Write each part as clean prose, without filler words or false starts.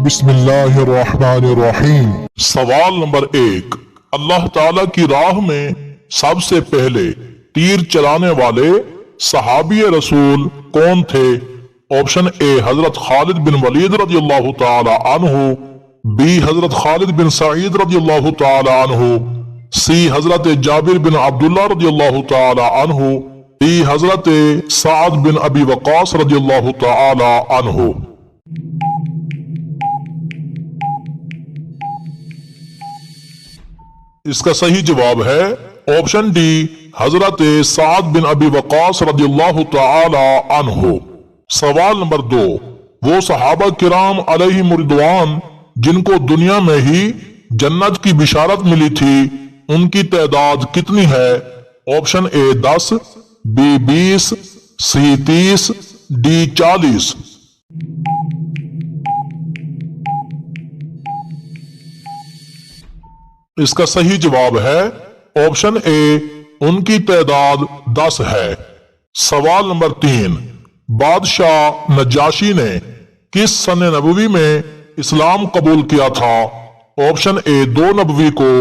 بسم اللہ الرحمن الرحیم۔ سوال نمبر 1، اللہ تعالیٰ کی راہ میں سب سے پہلے تیر چلانے والے صحابی رسول کون تھے؟ آپشن اے حضرت خالد بن ولید رضی اللہ تعالی عنہ، بی حضرت خالد بن سعید رضی اللہ تعالی عنہ، سی حضرت جابر بن عبداللہ رضی اللہ تعالی عنہ، ڈی حضرت سعد بن ابی وقاص رضی اللہ تعالی عنہ۔ اس کا صحیح جواب ہے آپشن ڈی حضرت سعد بن ابی وقاص رضی اللہ تعالی عنہ۔ سوال نمبر 2، وہ صحابہ کرام علیہم رضوان جن کو دنیا میں ہی جنت کی بشارت ملی تھی ان کی تعداد کتنی ہے؟ Option A 10، B 20، C 30، D 40۔ اس کا صحیح جواب ہے آپشن اے، ان کی تعداد 10 ہے۔ سوال نمبر 3، بادشاہ نجاشی نے کس سنہ نبوی میں اسلام قبول کیا تھا؟ آپشن اے 2 نبوی کو،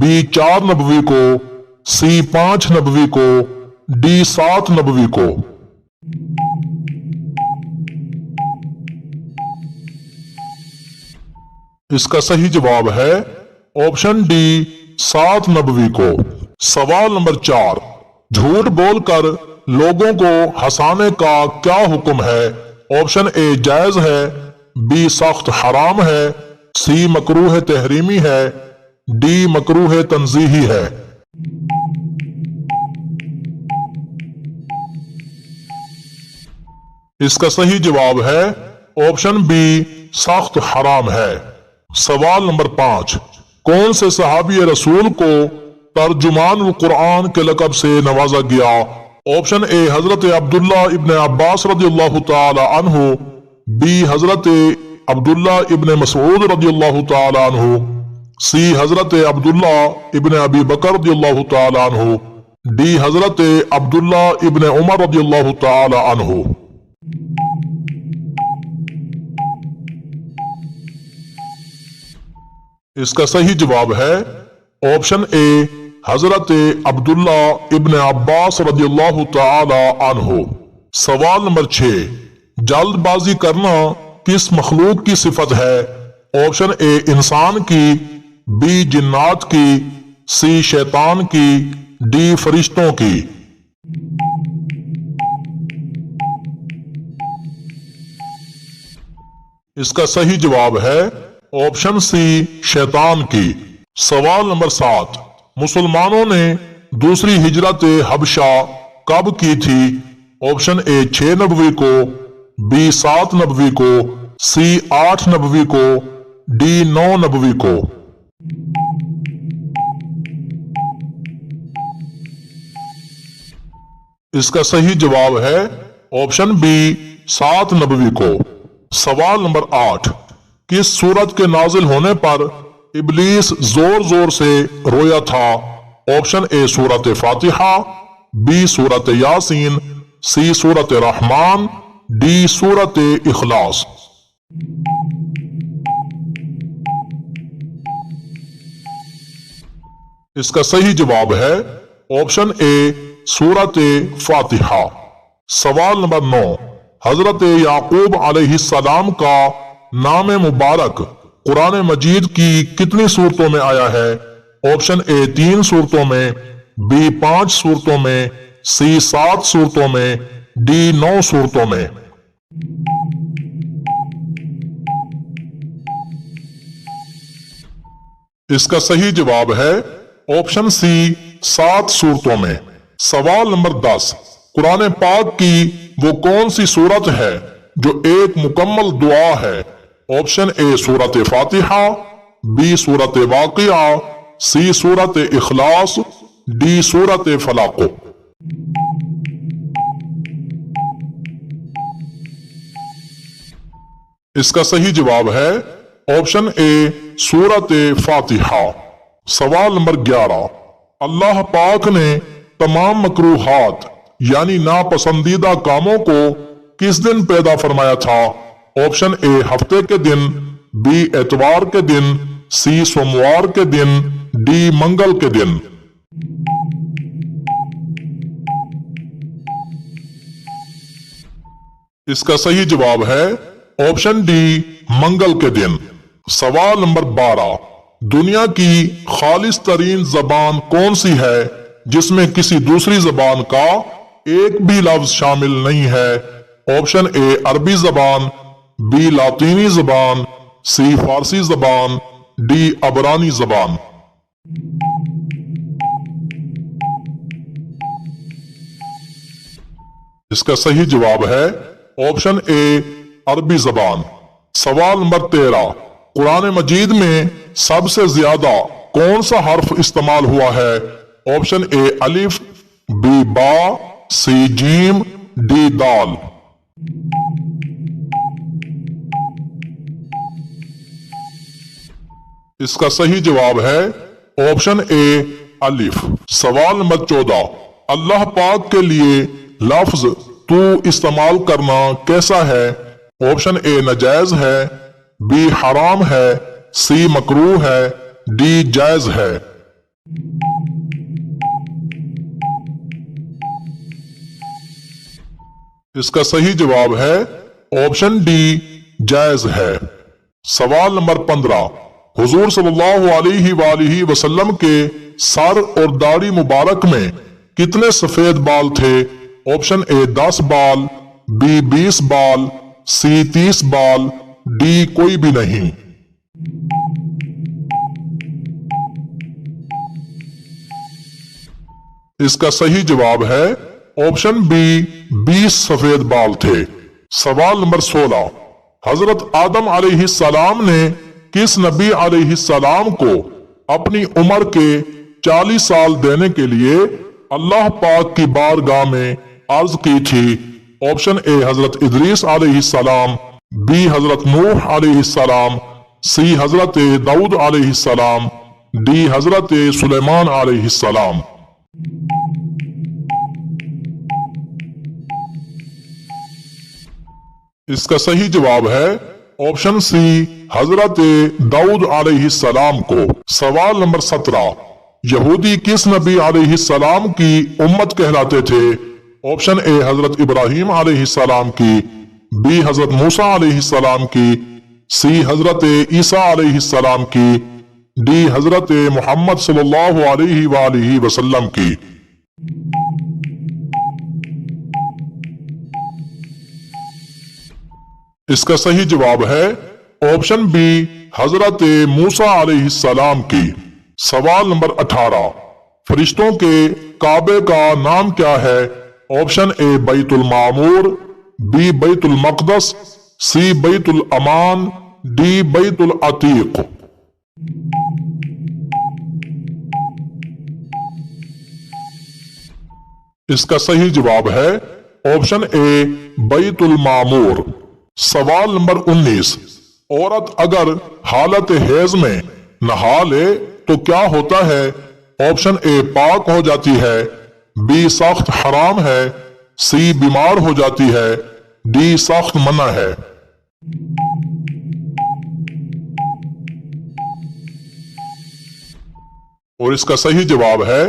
بی 4 نبوی کو، سی 5 نبوی کو، ڈی 7 نبوی کو۔ اس کا صحیح جواب ہے آپشن ڈی 7 نبوی کو۔ سوال نمبر 4، جھوٹ بول کر لوگوں کو ہنسانے کا کیا حکم ہے؟ آپشن اے جائز ہے، بی سخت حرام ہے، سی مکروہ تحریمی ہے، ڈی مکروہ تنزیہی ہے۔ اس کا صحیح جواب ہے آپشن بی سخت حرام ہے۔ سوال نمبر 5، کون سے صحابی رسول کو ترجمان القرآن کے لقب سے نوازا گیا؟ آپشن اے حضرت عبداللہ ابن عباس رضی اللہ تعالی عنہ، بی حضرت عبداللہ ابن مسعود رضی اللہ تعالی عنہ، سی حضرت عبداللہ ابن ابی بکر رضی اللہ تعالی عنہ، ڈی حضرت عبداللہ ابن عمر رضی اللہ تعالی عنہ۔ اس کا صحیح جواب ہے آپشن اے حضرت عبداللہ ابن عباس رضی اللہ تعالی عنہ۔ سوال نمبر 6، جلد بازی کرنا کس مخلوق کی صفت ہے؟ آپشن اے انسان کی، بی جنات کی، سی شیطان کی، ڈی فرشتوں کی۔ اس کا صحیح جواب ہے آپشن سی شیطان کی۔ سوال نمبر 7، مسلمانوں نے دوسری ہجرت حبشہ کب کی تھی؟ آپشن اے 6 نبوی کو، بی 7 نبوی کو، سی 8 نبوی کو، ڈی 9 نبوی کو۔ اس کا صحیح جواب ہے آپشن بی 7 نبوی کو۔ سوال نمبر 8، کس سورت کے نازل ہونے پر ابلیس زور زور سے رویا تھا؟ آپشن اے سورت فاتحہ، بی سورت یاسین، سی سورت رحمان، ڈی سورت اخلاص۔ اس کا صحیح جواب ہے آپشن اے سورت فاتحہ۔ سوال نمبر 9، حضرت یعقوب علیہ السلام کا نام مبارک قرآن مجید کی کتنی صورتوں میں آیا ہے؟ آپشن اے 3 صورتوں میں، بی 5 صورتوں میں، سی 7 صورتوں میں، ڈی 9 صورتوں میں۔ اس کا صحیح جواب ہے آپشن سی 7 صورتوں میں۔ سوال نمبر 10، قرآن پاک کی وہ کون سی صورت ہے جو ایک مکمل دعا ہے؟ آپشن اے سورت فاتحہ، بی سورت واقعہ، سی سورت اخلاص، ڈی سورت فلاق۔ اس کا صحیح جواب ہے آپشن اے سورت فاتحہ۔ سوال نمبر 11، اللہ پاک نے تمام مکروہات یعنی ناپسندیدہ کاموں کو کس دن پیدا فرمایا تھا؟ آپشن اے ہفتے کے دن، بی اتوار کے دن، سی سوموار کے دن، ڈی منگل کے دن۔ اس کا صحیح جواب ہے آپشن ڈی، منگل کے دن۔ سوال نمبر 12، دنیا کی خالص ترین زبان کون سی ہے جس میں کسی دوسری زبان کا ایک بھی لفظ شامل نہیں ہے؟ آپشن اے عربی زبان، بی لاطینی زبان، سی فارسی زبان، ڈی عبرانی زبان۔ اس کا صحیح جواب ہے آپشن اے عربی زبان۔ سوال نمبر 13، قرآن مجید میں سب سے زیادہ کون سا حرف استعمال ہوا ہے؟ آپشن اے الف، بی با، سی جیم، ڈی دال۔ اس کا صحیح جواب ہے آپشن اے الف۔ سوال نمبر 14، اللہ پاک کے لیے لفظ تو استعمال کرنا کیسا ہے؟ آپشن اے ناجائز ہے، بی حرام ہے، سی مکروہ ہے، ڈی جائز ہے۔ اس کا صحیح جواب ہے آپشن ڈی جائز ہے۔ سوال نمبر 15، حضور صلی اللہ علیہ وآلہ وسلم کے سر اور داڑھی مبارک میں کتنے سفید بال تھے؟ آپشن اے 10 بال، بی 20 بال، سی 30 بال، ڈی کوئی بھی نہیں۔ اس کا صحیح جواب ہے آپشن بی 20 سفید بال تھے۔ سوال نمبر 16، حضرت آدم علیہ السلام نے کس نبی علیہ السلام کو اپنی عمر کے 40 سال دینے کے لیے اللہ پاک کی بارگاہ میں عرض کی تھی؟ آپشن اے حضرت ادریس علیہ السلام، بی حضرت نوح علیہ السلام، سی حضرت داؤد علیہ السلام، ڈی حضرت سلیمان علیہ السلام۔ اس کا صحیح جواب ہے آپشن سی حضرت داؤد علیہ السلام کو۔ سوال نمبر 17، یہودی کس نبی علیہ السلام کی امت کہلاتے تھے؟ آپشن اے حضرت ابراہیم علیہ السلام کی، بی حضرت موسیٰ علیہ السلام کی، سی حضرت عیسیٰ علیہ السلام کی، ڈی حضرت محمد صلی اللہ علیہ وآلہ وسلم کی۔ اس کا صحیح جواب ہے آپشن بی حضرت موسیٰ علیہ السلام کی۔ سوال نمبر 18، فرشتوں کے کعبے کا نام کیا ہے؟ آپشن اے بیت المعمور، بی بیت المقدس، سی بیت الامان، ڈی بیت العتیق۔ اس کا صحیح جواب ہے آپشن اے بیت المعمور۔ سوال نمبر 19، عورت اگر حالت حیض میں نہا لے تو کیا ہوتا ہے؟ آپشن اے پاک ہو جاتی ہے، بی سخت حرام ہے، سی بیمار ہو جاتی ہے، ڈی سخت منع ہے۔ اور اس کا صحیح جواب ہے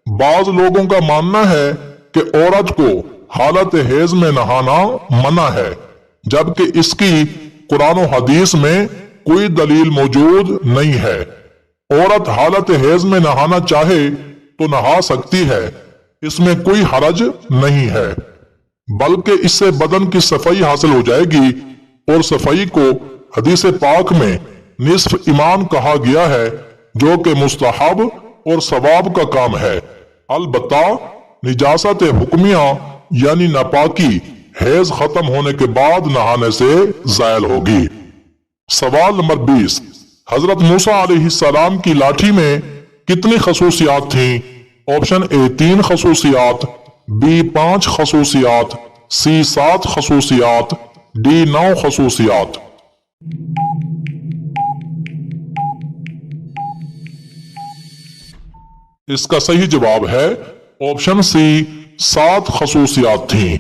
بعض لوگوں کا ماننا ہے کہ عورت کو حالت حیض میں نہانا منع ہے، جبکہ اس کی قرآن و حدیث میں کوئی دلیل موجود نہیں ہے۔ عورت حالت حیض میں نہانا چاہے تو نہا سکتی ہے، اس میں کوئی حرج نہیں ہے، بلکہ اس سے بدن کی صفائی حاصل ہو جائے گی، اور صفائی کو حدیث پاک میں نصف ایمان کہا گیا ہے، جو کہ مستحب اور ثواب کا کام ہے۔ البتہ نجاست حکمیہ یعنی ناپاکی حیض ختم ہونے کے بعد نہانے سے زائل ہوگی۔ سوال نمبر 20، حضرت موسیٰ علیہ السلام کی لاٹھی میں کتنی خصوصیات تھیں؟ آپشن اے 3 خصوصیات، بی 5 خصوصیات، سی 7 خصوصیات، ڈی 9 خصوصیات۔ اس کا صحیح جواب ہے آپشن سی 7 خصوصیات تھیں۔